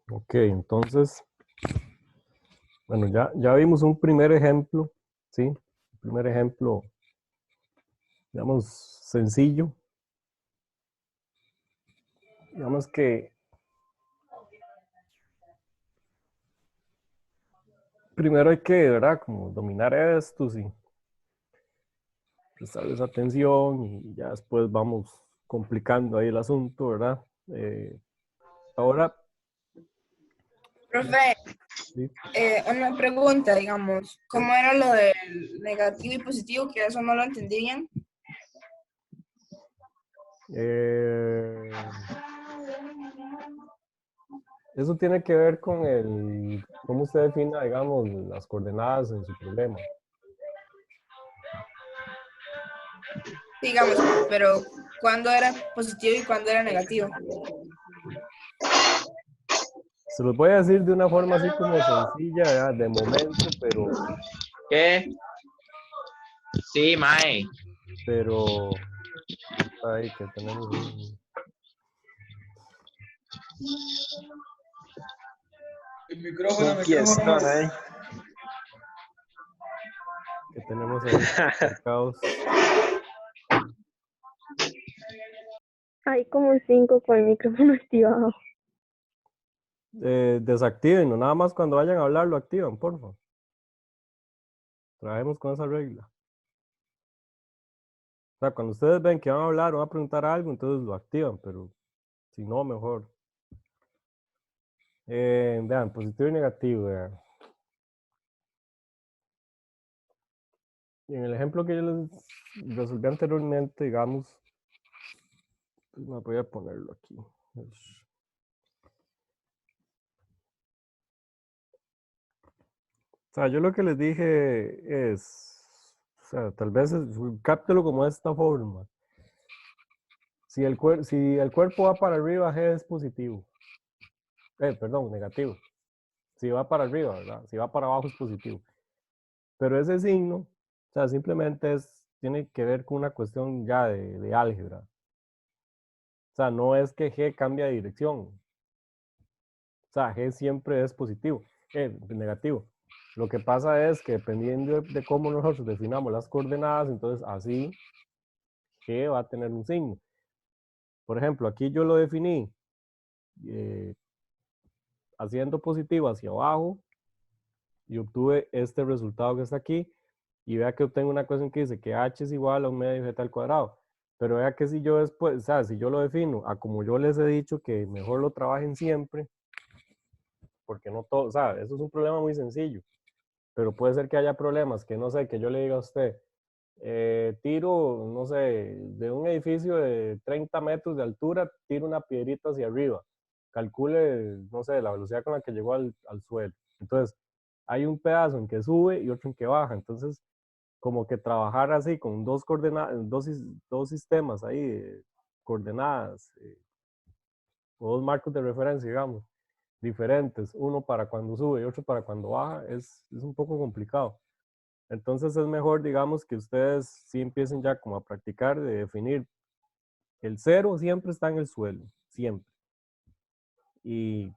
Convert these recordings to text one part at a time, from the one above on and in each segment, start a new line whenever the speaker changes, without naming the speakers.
Ok, entonces, bueno, ya vimos un primer ejemplo, ¿sí? Un primer ejemplo, digamos, sencillo. Digamos que primero hay que, ¿verdad? Como dominar esto, sí, prestarles atención y ya después vamos complicando ahí el asunto, ¿verdad? Ahora,
Profe,
sí,
una pregunta, digamos, ¿cómo era lo del negativo y positivo? Que eso no lo entendí bien.
eh, eso tiene que ver con cómo usted defina, digamos, las coordenadas en su problema.
Digamos, pero ¿cuándo era positivo y cuándo era negativo?
Se los voy a decir de una forma así como sencilla, ¿verdad? De momento,
¿Qué? Sí, mae.
pero, ahí que tenemos
El micrófono,
Un fiestón ahí.
que tenemos ahí complicados.
Hay como 5 con el micrófono activado.
Desactiven, nada más cuando vayan a hablar lo activan, por favor. Trabajemos con esa regla. O sea, cuando ustedes ven que van a hablar o van a preguntar algo, entonces lo activan, pero si no, mejor. Vean, positivo y negativo, vean. Y en el ejemplo que yo les resolví anteriormente, digamos, pues me voy a ponerlo aquí. O sea, yo lo que les dije es, o sea, tal vez cáptelo como de esta forma. Si el cuerpo va para arriba, G es positivo. Perdón, negativo. Si va para arriba, ¿verdad? Si va para abajo es positivo. Pero ese signo, o sea, simplemente tiene que ver con una cuestión ya de álgebra. O sea, no es que G cambia de dirección. O sea, G siempre es positivo, negativo. Lo que pasa es que dependiendo de cómo nosotros definamos las coordenadas, entonces así G va a tener un signo. Por ejemplo, aquí yo lo definí eh, haciendo positivo hacia abajo y obtuve este resultado que está aquí. Y vea que obtengo una ecuación que dice que h es igual a un medio z al cuadrado. Pero vea que si yo después, o sea, si yo lo defino a como yo les he dicho que mejor lo trabajen siempre, porque no todo, o sea, eso es un problema muy sencillo, pero puede ser que haya problemas que no sé, que yo le diga a usted, tiro, no sé, de un edificio de 30 metros de altura, tiro una piedrita hacia arriba, calcule, no sé, la velocidad con la que llegó al suelo. Entonces, hay un pedazo en que sube y otro en que baja, entonces como que trabajar así con dos coordenadas, dos sistemas ahí, coordenadas, o dos marcos de referencia, digamos, diferentes, uno para cuando sube y otro para cuando baja, es un poco complicado. Entonces es mejor, digamos, que ustedes sí empiecen ya como a practicar de definir el cero siempre está en el suelo, siempre. Y,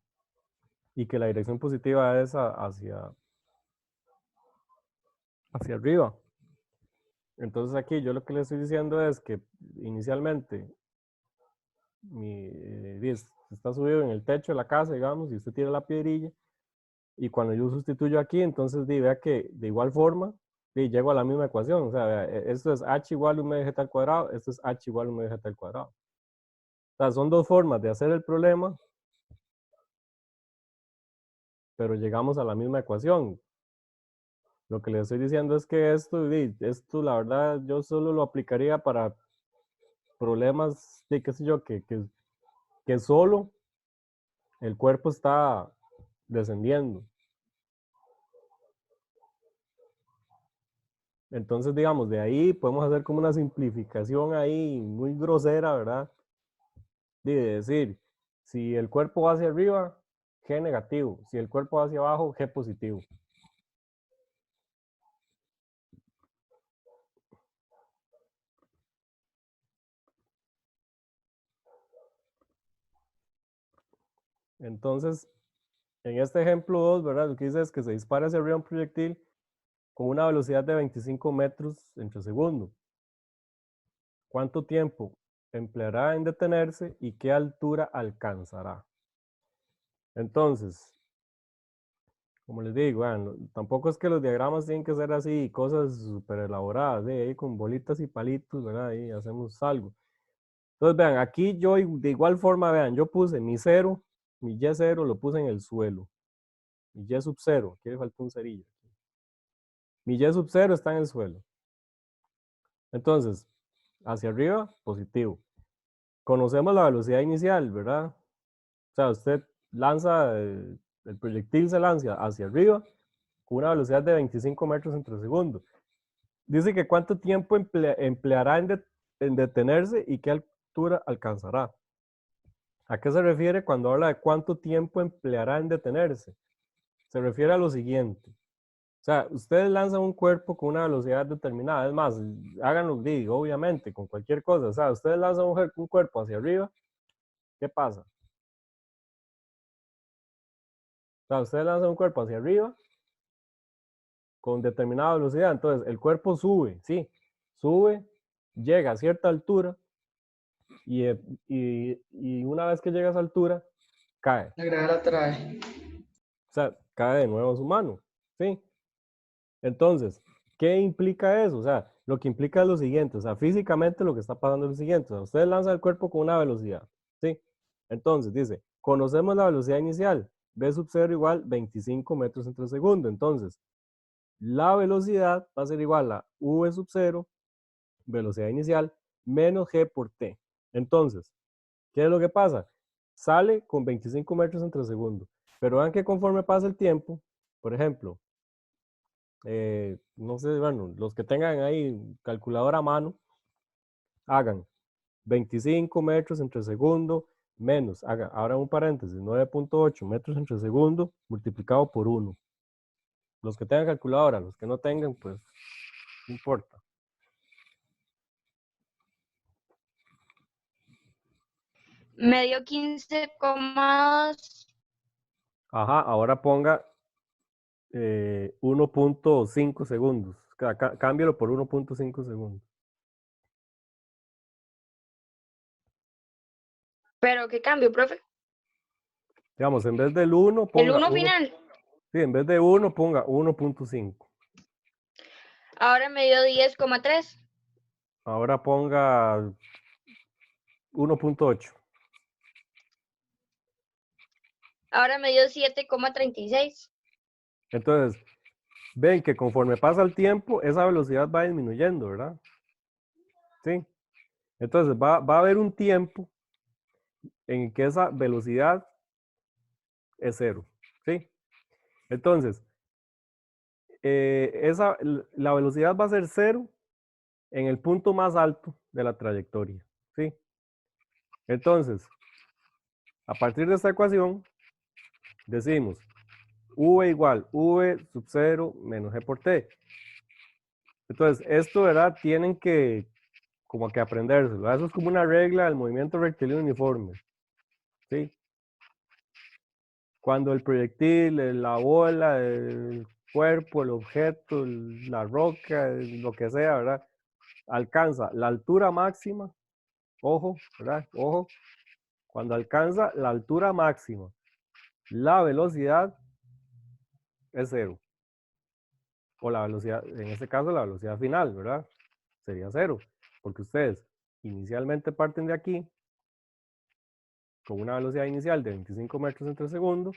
y que la dirección positiva es hacia arriba. Entonces aquí yo lo que les estoy diciendo es que inicialmente está subido en el techo de la casa, digamos, y usted tira la piedrilla, y cuando yo sustituyo aquí, entonces vea que de igual forma, llego a la misma ecuación, o sea, vea, esto es h igual a un medio z al cuadrado, esto es h igual a un medio z al cuadrado. O sea, son dos formas de hacer el problema, pero llegamos a la misma ecuación. Lo que les estoy diciendo es que esto la verdad, yo solo lo aplicaría para problemas de, qué sé yo, que solo el cuerpo está descendiendo. Entonces, digamos, de ahí podemos hacer como una simplificación ahí muy grosera, ¿verdad? De decir, si el cuerpo va hacia arriba, G negativo. Si el cuerpo va hacia abajo, G positivo. Entonces, En este ejemplo 2, ¿verdad? Lo que dice es que se dispara hacia arriba un proyectil con una velocidad de 25 metros entre segundo. ¿Cuánto tiempo empleará en detenerse y qué altura alcanzará? Entonces, como les digo, tampoco es que los diagramas tienen que ser así, cosas súper elaboradas, ahí con bolitas y palitos, ¿verdad? Ahí hacemos algo. Entonces, vean, aquí yo de igual forma, vean, yo puse mi cero, mi Y0 lo puse en el suelo. Mi Y sub 0, aquí le falta un cerillo. Mi Y sub 0 está en el suelo. Entonces, hacia arriba, positivo. Conocemos la velocidad inicial, ¿verdad? O sea, usted lanza, el proyectil se lanza hacia arriba con una velocidad de 25 metros entre segundo. Dice que cuánto tiempo empleará en detenerse y qué altura alcanzará. ¿A qué se refiere cuando habla de cuánto tiempo empleará en detenerse? Se refiere a lo siguiente. O sea, ustedes lanzan un cuerpo con una velocidad determinada. Es más, háganlo, obviamente, con cualquier cosa. O sea, ustedes lanzan un cuerpo hacia arriba. ¿Qué pasa? O sea, ustedes lanzan un cuerpo hacia arriba con determinada velocidad. Entonces, el cuerpo sube, sí. Sube, llega a cierta altura y una vez que llega a esa altura, cae.
La gravedad trae.
O sea, cae de nuevo a su mano, ¿sí? Entonces, ¿qué implica eso? O sea, lo que implica es lo siguiente, o sea, físicamente lo que está pasando es lo siguiente, o sea, ustedes lanzan el cuerpo con una velocidad, ¿sí? Entonces, dice, conocemos la velocidad inicial, V sub 0 igual 25 metros entre segundo, entonces, la velocidad va a ser igual a V sub 0, velocidad inicial, menos G por T. Entonces, ¿qué es lo que pasa? Sale con 25 metros entre segundo, pero vean que conforme pasa el tiempo, por ejemplo, no sé, bueno, los que tengan ahí calculadora a mano, hagan 25 metros entre segundo menos, hagan ahora un paréntesis, 9.8 metros entre segundo multiplicado por 1. Los que tengan calculadora, los que no tengan, pues no importa.
Me dio 15,2.
Ajá, ahora ponga 1.5 segundos. Cámbialo por 1.5 segundos.
¿Pero qué cambio, profe?
Digamos, en vez del 1,
El
ponga
1
1.
final.
Sí, en vez de 1, ponga 1.5.
Ahora me dio 10,3.
Ahora ponga 1.8.
Ahora me dio 7,36.
Entonces, ven que conforme pasa el tiempo, esa velocidad va disminuyendo, ¿verdad? Sí. Entonces, va a haber un tiempo en que esa velocidad es cero, ¿sí? Entonces, la velocidad va a ser cero en el punto más alto de la trayectoria, ¿sí? Entonces, a partir de esta ecuación, decimos v igual v sub 0 menos g por t. Entonces, esto, ¿verdad? Tienen que como que aprendérselo. Eso es como una regla del movimiento rectilíneo uniforme, ¿sí? Cuando el proyectil, la bola, el cuerpo, el objeto, la roca, lo que sea, ¿verdad? Alcanza la altura máxima, ojo, ¿verdad? Ojo, cuando alcanza la altura máxima, la velocidad es cero. O la velocidad, en este caso la velocidad final, ¿verdad? Sería cero, porque ustedes inicialmente parten de aquí con una velocidad inicial de 25 metros entre segundo,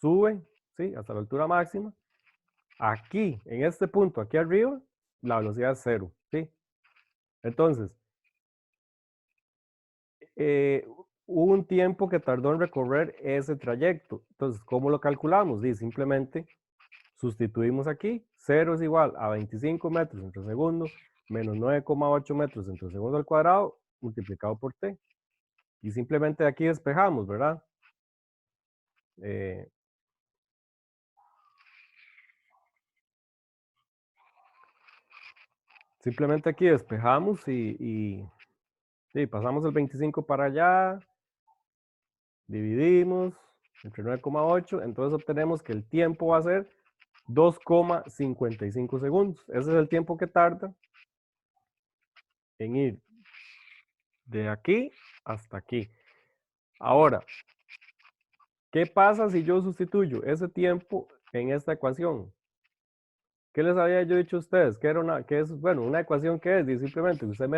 suben, ¿sí? Hasta la altura máxima. Aquí, en este punto, aquí arriba, la velocidad es cero, ¿sí? Entonces, hubo un tiempo que tardó en recorrer ese trayecto. Entonces, ¿cómo lo calculamos? Dice, simplemente sustituimos aquí. 0 es igual a 25 metros entre segundo menos 9,8 metros entre segundo al cuadrado multiplicado por t. Y simplemente aquí despejamos, ¿verdad? Simplemente aquí despejamos y pasamos el 25 para allá, dividimos, entre 9,8. Entonces obtenemos que el tiempo va a ser 2,55 segundos. Ese es el tiempo que tarda en ir de aquí hasta aquí. Ahora, ¿qué pasa si yo sustituyo ese tiempo en esta ecuación? ¿Qué les había yo dicho a ustedes? Que era bueno, una ecuación que es, y simplemente usted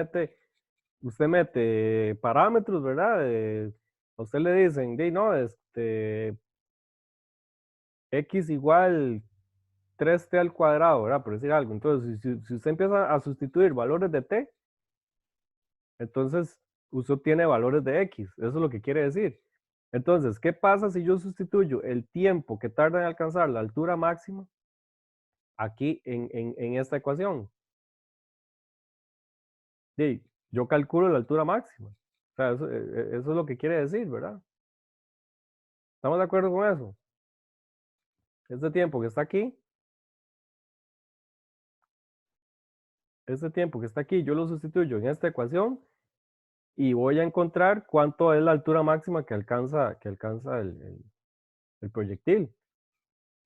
mete parámetros, ¿verdad? A usted le dicen, no, x igual 3t al cuadrado, ¿verdad? Por decir algo. Entonces, si usted empieza a sustituir valores de t, entonces usted tiene valores de x. Eso es lo que quiere decir. Entonces, ¿qué pasa si yo sustituyo el tiempo que tarda en alcanzar la altura máxima aquí en esta ecuación? Sí, yo calculo la altura máxima. O sea, eso es lo que quiere decir, ¿verdad? ¿Estamos de acuerdo con eso? Este tiempo que está aquí, yo lo sustituyo en esta ecuación y voy a encontrar cuánto es la altura máxima que alcanza el proyectil.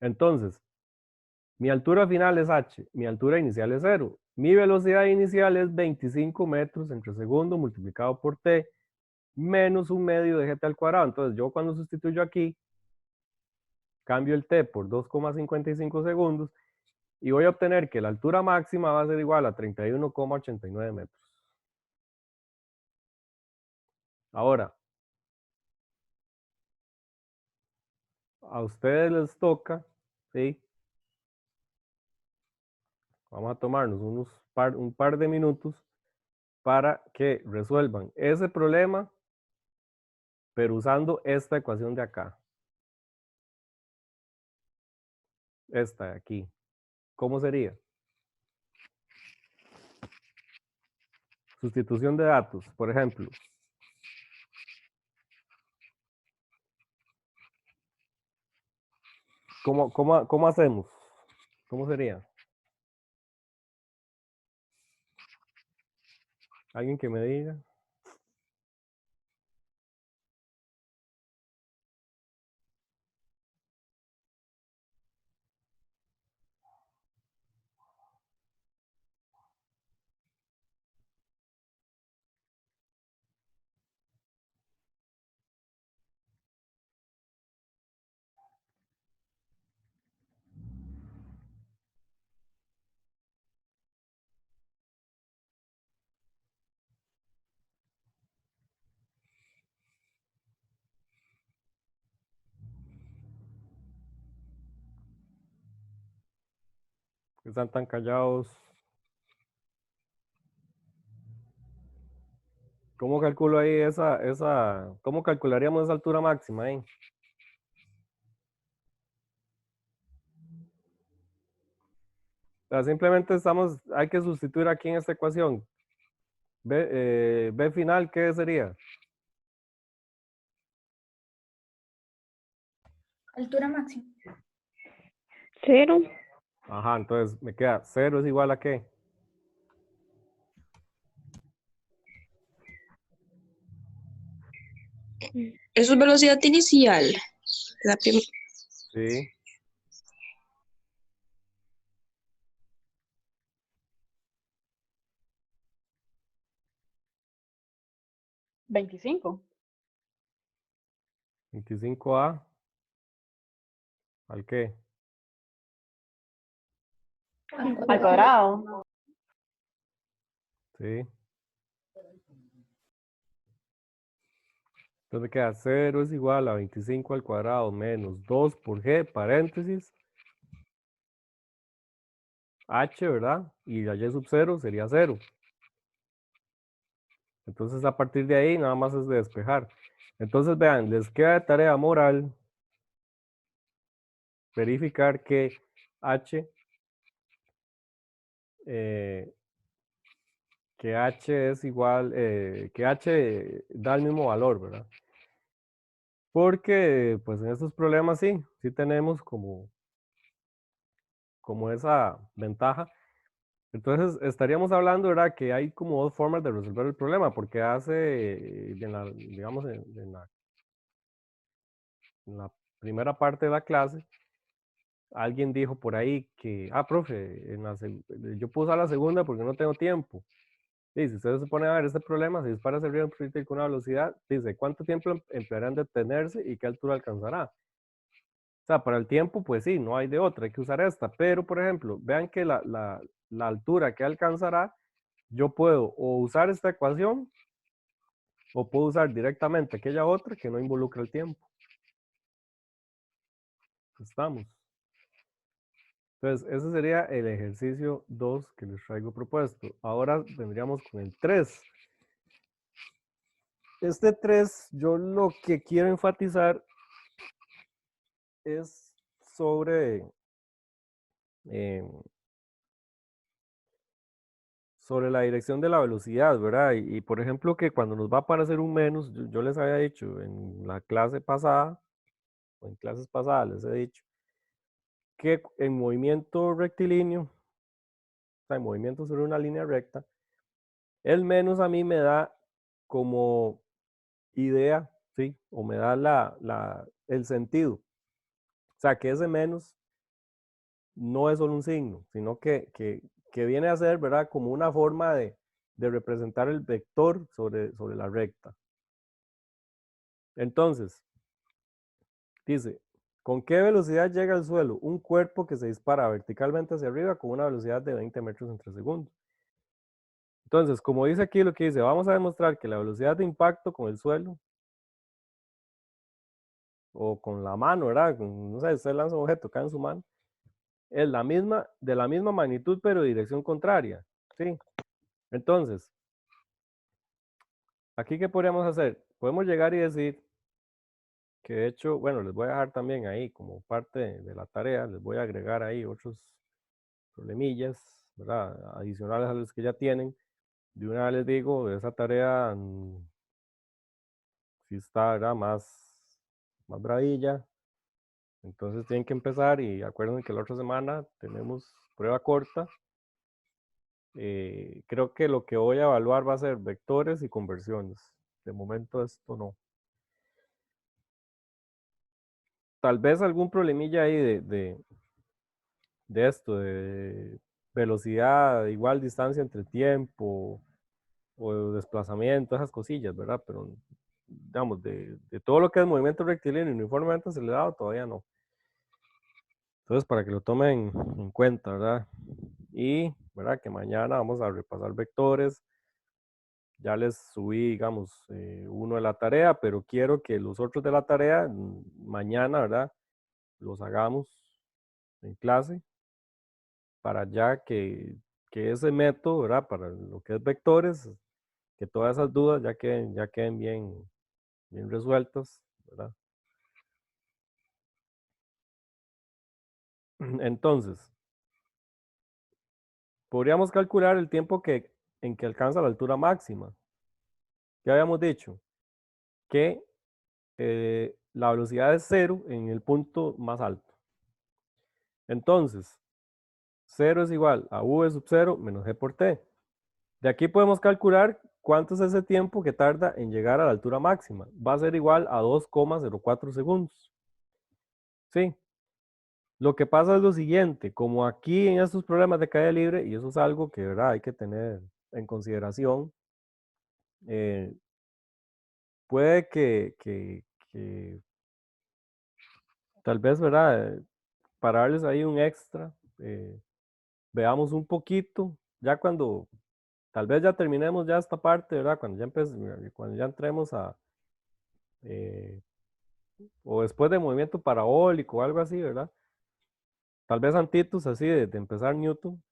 Entonces, mi altura final es h, mi altura inicial es 0. Mi velocidad inicial es 25 metros entre segundo multiplicado por t menos un medio de gt al cuadrado. Entonces, yo cuando sustituyo aquí, cambio el t por 2,55 segundos y voy a obtener que la altura máxima va a ser igual a 31,89 metros. Ahora, a ustedes les toca, ¿sí? Vamos a tomarnos un par de minutos para que resuelvan ese problema, pero usando esta ecuación de acá. Esta de aquí. ¿Cómo sería? Sustitución de datos, por ejemplo. ¿Cómo hacemos? ¿Cómo sería? ¿Alguien que me diga? Están tan callados. ¿Cómo calculo ahí cómo calcularíamos esa altura máxima ahí? O sea, simplemente hay que sustituir aquí en esta ecuación. B final, ¿qué sería?
Altura máxima.
0.
Ajá, entonces me queda 0 es igual a ¿qué?
Eso es velocidad inicial.
Sí.
¿25?
25A. ¿Al qué?
Al cuadrado.
Sí. Entonces me queda 0 es igual a 25 al cuadrado menos 2 por G, paréntesis. H, ¿verdad? Y la Y sub 0 sería 0. Entonces a partir de ahí nada más es de despejar. Entonces vean, les queda de tarea moral verificar que H es igual, que H da el mismo valor, ¿verdad? Porque pues en estos problemas sí tenemos como esa ventaja. Entonces estaríamos hablando, ¿verdad? Que hay como dos formas de resolver el problema, porque digamos, en la primera parte de la clase, alguien dijo por ahí que, profe, yo puedo usar la segunda porque no tengo tiempo. Y si ustedes se ponen a ver este problema, si dispara hacia arriba un proyectil con una velocidad, dice, ¿cuánto tiempo empleará en detenerse y qué altura alcanzará? O sea, para el tiempo, pues sí, no hay de otra, hay que usar esta. Pero, por ejemplo, vean que la altura que alcanzará, yo puedo o usar esta ecuación o puedo usar directamente aquella otra que no involucra el tiempo. Estamos. Entonces, ese sería el ejercicio 2 que les traigo propuesto. Ahora vendríamos con el 3. Este 3, yo lo que quiero enfatizar es eh, sobre la dirección de la velocidad, ¿verdad? Y, por ejemplo, que cuando nos va a aparecer un menos, yo les había dicho en la clase pasada, o en clases pasadas les he dicho, que en movimiento rectilíneo, o sea, en movimiento sobre una línea recta, el menos a mí me da como idea, ¿sí? O me da el sentido. O sea, que ese menos no es solo un signo, sino que viene a ser, ¿verdad? Como una forma de representar el vector sobre la recta. Entonces, dice, ¿con qué velocidad llega al suelo un cuerpo que se dispara verticalmente hacia arriba con una velocidad de 20 metros entre segundos? Entonces, como dice aquí lo que dice, vamos a demostrar que la velocidad de impacto con el suelo o con la mano, ¿verdad? No sé, usted lanza un objeto, cae en su mano, es de la misma magnitud, pero de dirección contraria, ¿sí? Entonces, aquí, ¿qué podríamos hacer? Podemos llegar y decir que, de hecho, bueno, les voy a dejar también ahí como parte de la tarea, les voy a agregar ahí otros problemillas, ¿verdad? Adicionales a los que ya tienen. De una vez les digo, esa tarea sí está, ¿verdad? Más bravilla. Entonces tienen que empezar y acuérdense que la otra semana tenemos prueba corta. Creo que lo que voy a evaluar va a ser vectores y conversiones. De momento esto no. Tal vez algún problemilla ahí de esto, de velocidad, igual distancia entre tiempo o desplazamiento, esas cosillas, ¿verdad? Pero, digamos, de todo lo que es movimiento rectilíneo uniformemente acelerado, todavía no. Entonces, para que lo tomen en cuenta, ¿verdad? Y, ¿verdad? Que mañana vamos a repasar vectores. Ya les subí, digamos, uno de la tarea, pero quiero que los otros de la tarea, mañana, ¿verdad? Los hagamos en clase para ya que ese método, ¿verdad? Para lo que es vectores, que todas esas dudas ya queden bien resueltas, ¿verdad? Entonces, podríamos calcular el tiempo en que alcanza la altura máxima. Ya habíamos dicho que la velocidad es 0 en el punto más alto. Entonces, 0 es igual a v sub 0 menos g por t. De aquí podemos calcular cuánto es ese tiempo que tarda en llegar a la altura máxima. Va a ser igual a 2,04 segundos. ¿Sí? Lo que pasa es lo siguiente, como aquí en estos problemas de caída libre, y eso es algo que, ¿verdad?, hay que tener en consideración, puede que tal vez, ¿verdad?, para darles ahí un extra, veamos un poquito, ya cuando, tal vez ya terminemos ya esta parte, ¿verdad?, cuando ya entremos eh, o después de movimiento parabólico o algo así, ¿verdad? Tal vez antitos así de empezar Newton,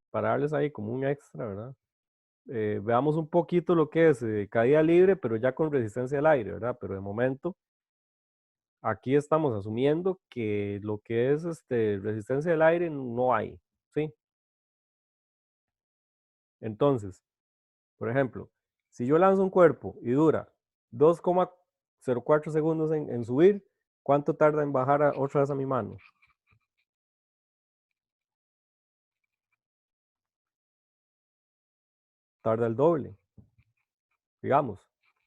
para darles ahí como un extra, ¿verdad? Veamos un poquito lo que es caída libre, pero ya con resistencia al aire, ¿verdad? Pero de momento, aquí estamos asumiendo que lo que es resistencia al aire no hay, ¿sí? Entonces, por ejemplo, si yo lanzo un cuerpo y dura 2,04 segundos en subir, ¿cuánto tarda en bajar otra vez a mi mano? Tarda el doble, digamos.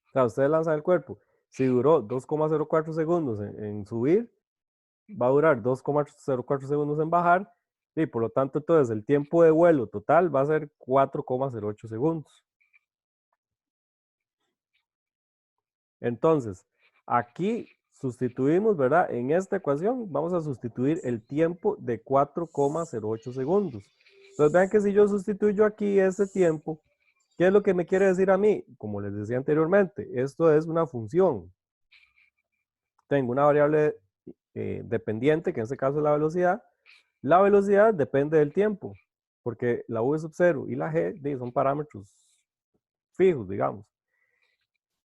O sea, ustedes lanzan el cuerpo. Si duró 2,04 segundos en subir, va a durar 2,04 segundos en bajar, y por lo tanto, entonces el tiempo de vuelo total va a ser 4,08 segundos. Entonces, aquí sustituimos, ¿verdad? En esta ecuación vamos a sustituir el tiempo de 4,08 segundos. Entonces, vean que si yo sustituyo aquí ese tiempo, ¿qué es lo que me quiere decir a mí? Como les decía anteriormente, esto es una función. Tengo una variable dependiente, que en este caso es la velocidad. La velocidad depende del tiempo, porque la v sub 0 y la g son parámetros fijos, digamos.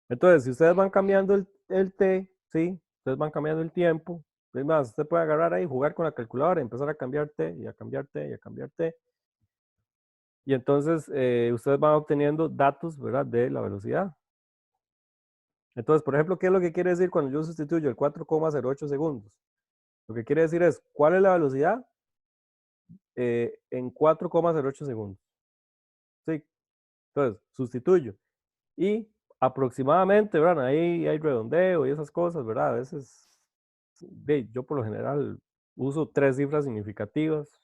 Entonces, si ustedes van cambiando el t, ¿sí? Ustedes van cambiando el tiempo. Es más, usted puede agarrar ahí, jugar con la calculadora, empezar a cambiar t y a cambiar t y a cambiar t. Y entonces ustedes van obteniendo datos, ¿verdad? De la velocidad. Entonces, por ejemplo, ¿qué es lo que quiere decir cuando yo sustituyo el 4,08 segundos? Lo que quiere decir es, ¿cuál es la velocidad en 4,08 segundos? Sí. Entonces, sustituyo. Y aproximadamente, ¿verdad? Ahí hay redondeo y esas cosas, ¿verdad? A veces, yo por lo general uso 3 cifras significativas.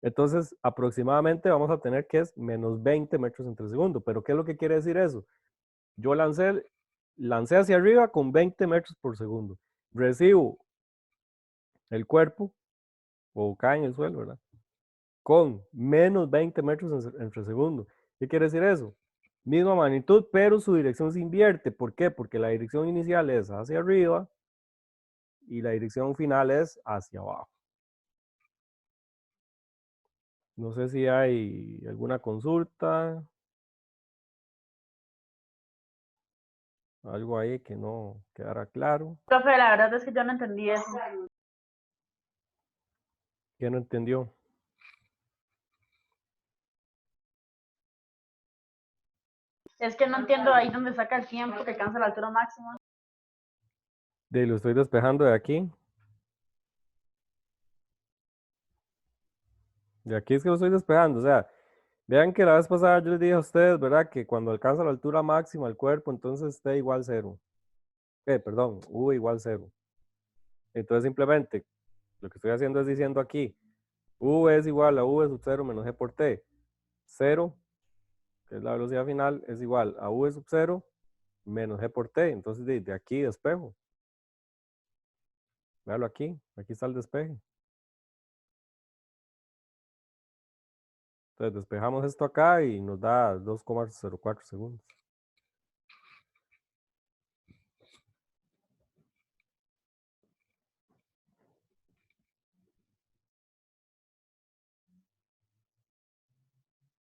Entonces, aproximadamente vamos a tener que es menos 20 metros entre segundo. ¿Pero qué es lo que quiere decir eso? Yo lancé hacia arriba con 20 metros por segundo. Recibo el cuerpo, o cae en el suelo, ¿verdad? Con menos 20 metros entre segundo. ¿Qué quiere decir eso? Misma magnitud, pero su dirección se invierte. ¿Por qué? Porque la dirección inicial es hacia arriba y la dirección final es hacia abajo. No sé si hay alguna consulta. Algo ahí que no quedara claro.
Profe, la verdad es que yo no entendí eso.
¿Quién no entendió?
Es que no entiendo ahí dónde saca el tiempo que alcanza la altura máxima.
Lo estoy despejando de aquí. De aquí es que lo estoy despejando. O sea, vean que la vez pasada yo les dije a ustedes, ¿verdad? Que cuando alcanza la altura máxima el cuerpo, entonces T igual 0. Perdón, V igual 0. Entonces simplemente lo que estoy haciendo es diciendo aquí, V es igual a V sub 0 menos G por T. 0, que es la velocidad final, es igual a V sub 0 menos G por T. Entonces de aquí despejo. Véalo aquí está el despeje. Entonces despejamos esto acá y nos da 2,04 segundos.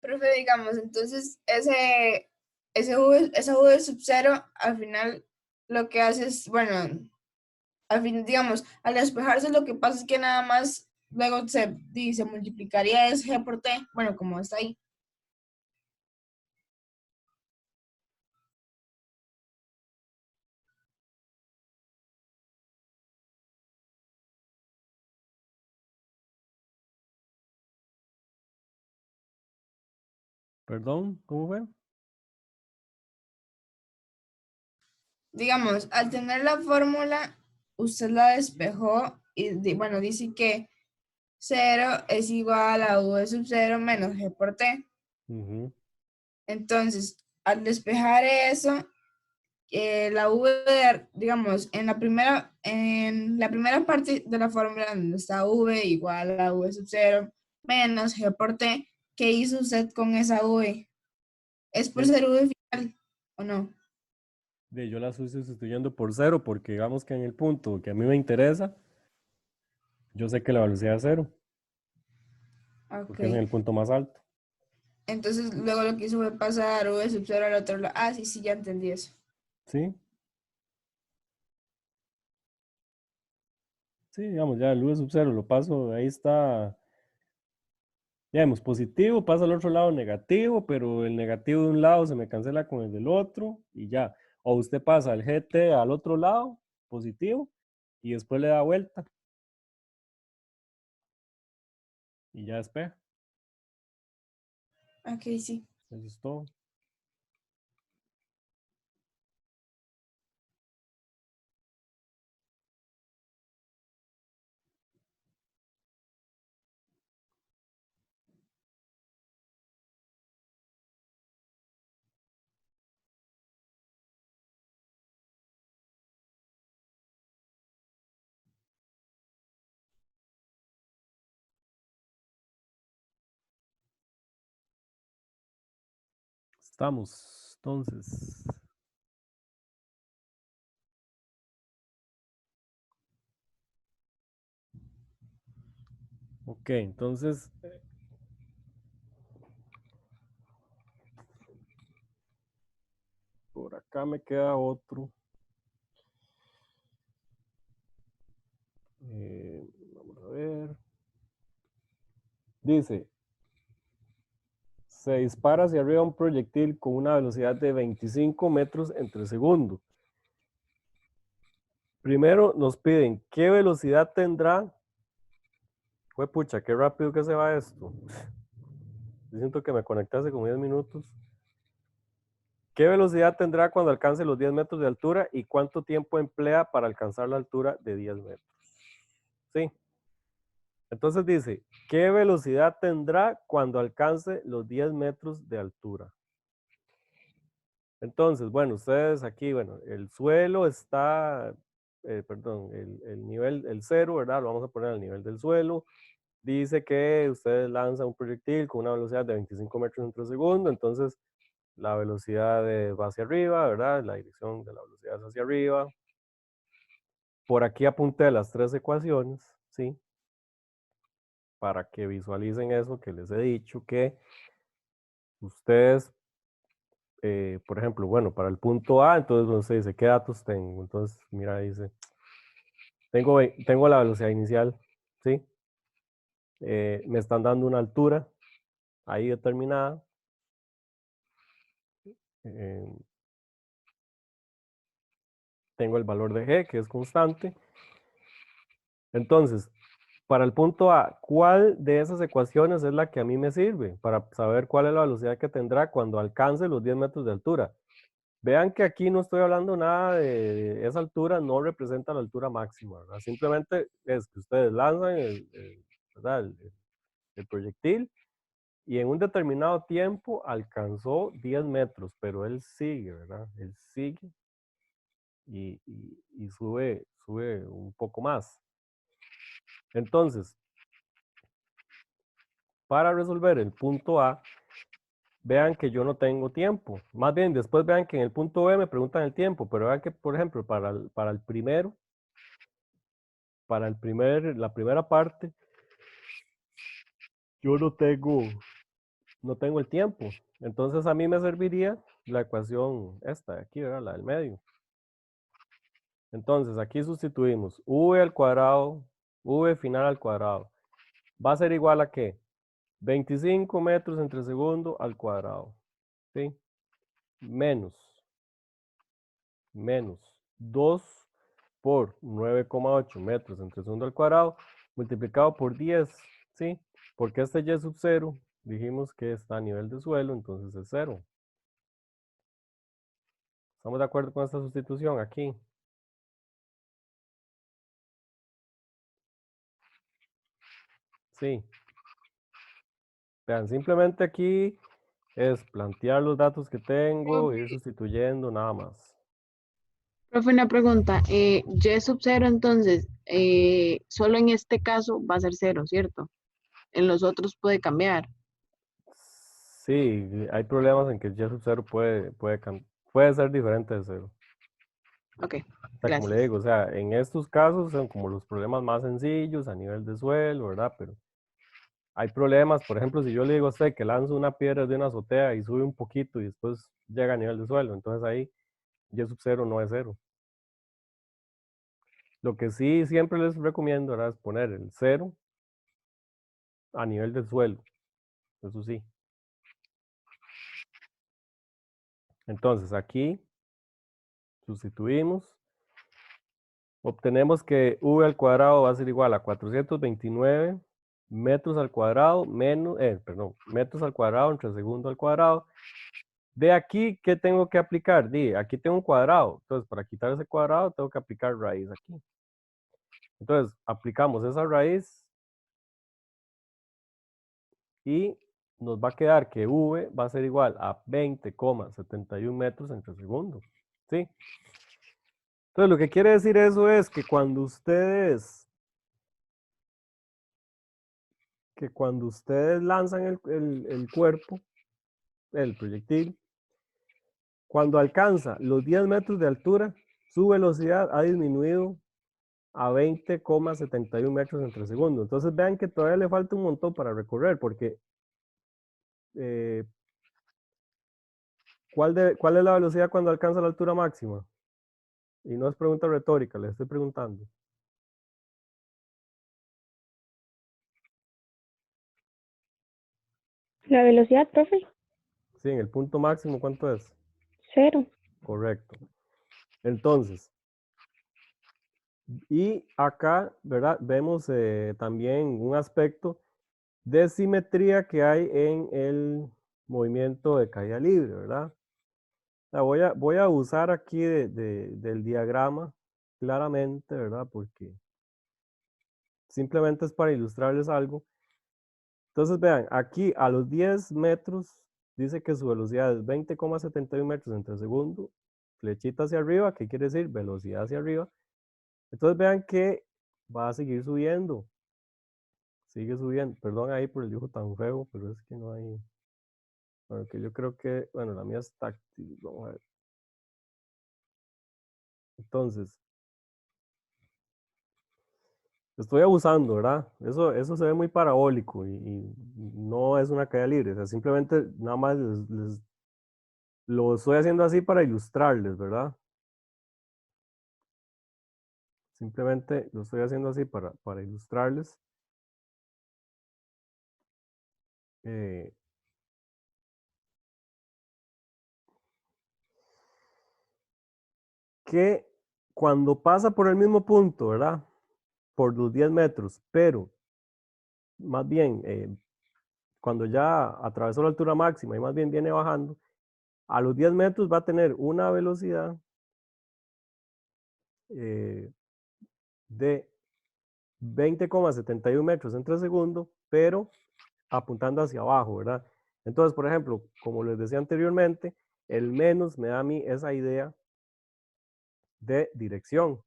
Profe, digamos, entonces esa V sub 0 al final lo que hace es, bueno, al fin, digamos, al despejarse lo que pasa es que nada más luego se multiplicaría es G por T, bueno, como está ahí.
Perdón, ¿cómo fue?
Digamos, al tener la fórmula, usted la despejó y, bueno, dice que 0 es igual a V sub 0 menos G por T. Entonces, al despejar eso, la V, digamos, en la primera parte de la fórmula donde está V igual a V sub 0 menos G por T, ¿qué hizo usted con esa V? ¿Es por ser V final o no?
Yo la estoy sustituyendo por 0 porque digamos que en el punto que a mí me interesa, yo sé que la velocidad es 0. Porque es en
Ok.
el punto más alto.
Entonces, luego lo que hizo fue pasar V sub 0 al otro lado. Ah, sí, sí, ya entendí eso.
¿Sí? Sí, digamos, ya el V sub 0 lo paso, ahí está, digamos, positivo, pasa al otro lado negativo, pero el negativo de un lado se me cancela con el del otro y ya. O usted pasa el GT al otro lado, positivo, y después le da vuelta. Y ya despeja.
Ok, sí.
Eso es todo. Estamos, entonces. Ok, entonces. Por acá me queda otro. Vamos a ver. Dice, se dispara hacia arriba un proyectil con una velocidad de 25 metros entre segundo. Primero nos piden qué velocidad tendrá. Pucha, qué rápido que se va esto. Yo siento que me conecté hace como 10 minutos. ¿Qué velocidad tendrá cuando alcance los 10 metros de altura y cuánto tiempo emplea para alcanzar la altura de 10 metros? Sí. Entonces dice, ¿qué velocidad tendrá cuando alcance los 10 metros de altura? Entonces, bueno, ustedes aquí, bueno, el suelo está, perdón, el nivel, el cero, ¿verdad? Lo vamos a poner al nivel del suelo. Dice que ustedes lanzan un proyectil con una velocidad de 25 metros entre segundo, entonces la velocidad va hacia arriba, ¿verdad? La dirección de la velocidad es hacia arriba. Por aquí apunté las tres ecuaciones, ¿sí? Para que visualicen eso que les he dicho, que ustedes, por ejemplo, bueno, para el punto A, entonces usted dice, ¿qué datos tengo? Entonces, mira, dice, tengo la velocidad inicial, ¿sí? Me están dando una altura ahí determinada. Tengo el valor de G, que es constante. Entonces, para el punto A, ¿cuál de esas ecuaciones es la que a mí me sirve para saber cuál es la velocidad que tendrá cuando alcance los 10 metros de altura? Vean que aquí no estoy hablando nada de esa altura, no representa la altura máxima, ¿verdad? Simplemente es que ustedes lanzan ¿verdad? El proyectil y en un determinado tiempo alcanzó 10 metros, pero él sigue, ¿verdad? Él sigue y sube un poco más. Entonces, para resolver el punto A, vean que yo no tengo tiempo. Más bien, después vean que en el punto B me preguntan el tiempo, pero vean que, por ejemplo, para el primero, la primera parte, yo no tengo el tiempo. Entonces a mí me serviría la ecuación esta de aquí, ¿verdad? La del medio. Entonces aquí sustituimos v al cuadrado, v final al cuadrado. Va a ser igual a ¿qué? 25 metros entre segundo al cuadrado. ¿Sí? Menos 2 por 9,8 metros entre segundo al cuadrado multiplicado por 10, ¿sí? Porque este y sub 0 dijimos que está a nivel de suelo, entonces es 0. ¿Estamos de acuerdo con esta sustitución aquí? Sí. Vean, simplemente aquí es plantear los datos que tengo, ir sustituyendo, nada más.
Profe, una pregunta. Y sub 0, entonces, solo en este caso va a ser 0, ¿cierto? En los otros puede cambiar.
Sí, hay problemas en que el y sub 0 puede ser diferente de 0.
Ok,
O sea, como le
gracias.
digo, o sea, en estos casos son como los problemas más sencillos a nivel de suelo, ¿verdad? Pero hay problemas, por ejemplo, si yo le digo a usted que lanzo una piedra de una azotea y sube un poquito y después llega a nivel de suelo, entonces ahí y sub 0 no es 0. Lo que sí siempre les recomiendo, ¿verdad? Es poner el 0 a nivel del suelo, eso sí. Entonces aquí sustituimos, obtenemos que v al cuadrado va a ser igual a 429 metros al cuadrado menos, metros al cuadrado entre segundo al cuadrado. De aquí, ¿qué tengo que aplicar? Aquí tengo un cuadrado, entonces para quitar ese cuadrado tengo que aplicar raíz aquí. Entonces, aplicamos esa raíz y nos va a quedar que v va a ser igual a 20,71 metros entre segundo, ¿sí? Entonces, lo que quiere decir eso es que cuando ustedes lanzan el cuerpo, el proyectil, Cuando alcanza los 10 metros de altura, su velocidad ha disminuido a 20,71 metros entre segundo. Entonces vean que todavía le falta un montón para recorrer, porque ¿cuál es la velocidad cuando alcanza la altura máxima? Y no es pregunta retórica, le estoy preguntando.
La velocidad, profe,
Sí, en el punto máximo, ¿cuánto es?
0.
Correcto. Entonces, y acá, ¿verdad? Vemos también un aspecto de simetría que hay en el movimiento de caída libre, ¿verdad? O sea, voy a usar aquí del diagrama claramente, ¿verdad? Porque simplemente es para ilustrarles algo. Entonces, vean, aquí a los 10 metros dice que su velocidad es 20,71 metros entre segundo, flechita hacia arriba, ¿qué quiere decir? Velocidad hacia arriba. Entonces, vean que va a seguir subiendo. Sigue subiendo. Perdón ahí por el dibujo tan feo, pero es que no hay. Bueno, que yo creo que, bueno, la mía es táctil. Vamos a ver. Entonces, estoy abusando, ¿verdad? Eso se ve muy parabólico y no es una caída libre. O sea, simplemente nada más lo estoy haciendo así para ilustrarles, ¿verdad? Simplemente lo estoy haciendo así para ilustrarles. Que cuando pasa por el mismo punto, ¿verdad? Por los 10 metros, pero más bien cuando ya atravesó la altura máxima y más bien viene bajando, a los 10 metros va a tener una velocidad de 20,71 metros entre segundo, pero apuntando hacia abajo, ¿verdad? Entonces, por ejemplo, como les decía anteriormente, el menos me da a mí esa idea de dirección.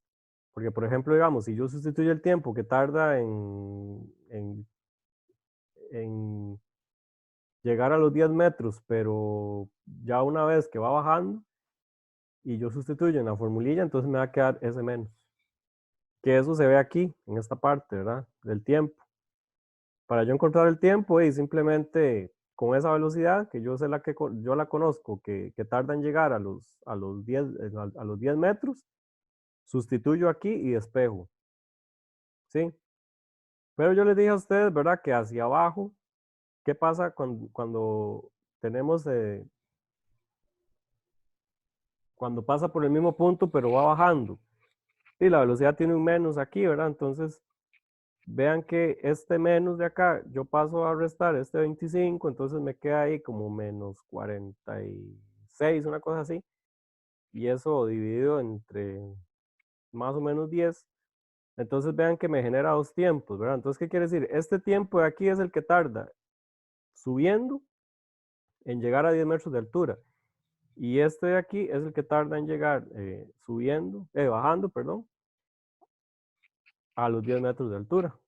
Porque, por ejemplo, digamos, si yo sustituyo el tiempo que tarda en llegar a los 10 metros, pero ya una vez que va bajando y yo sustituyo en la formulilla, entonces me va a quedar ese menos. Que eso se ve aquí, en esta parte, ¿verdad? Del tiempo. Para yo encontrar el tiempo y simplemente con esa velocidad, que yo sé yo la conozco, que tarda en llegar a los 10, a los 10 metros, sustituyo aquí y despejo. ¿Sí? Pero yo les dije a ustedes, ¿verdad? Que hacia abajo, ¿qué pasa cuando tenemos, cuando pasa por el mismo punto, pero va bajando? Sí, la velocidad tiene un menos aquí, ¿verdad? Entonces, vean que este menos de acá, yo paso a restar este 25, entonces me queda ahí como menos 46, una cosa así. Y eso dividido entre más o menos 10. Entonces vean que me genera dos tiempos, ¿verdad? Entonces, ¿qué quiere decir? Este tiempo de aquí es el que tarda subiendo en llegar a 10 metros de altura. Y este de aquí es el que tarda en llegar bajando, perdón, a los 10 metros de altura.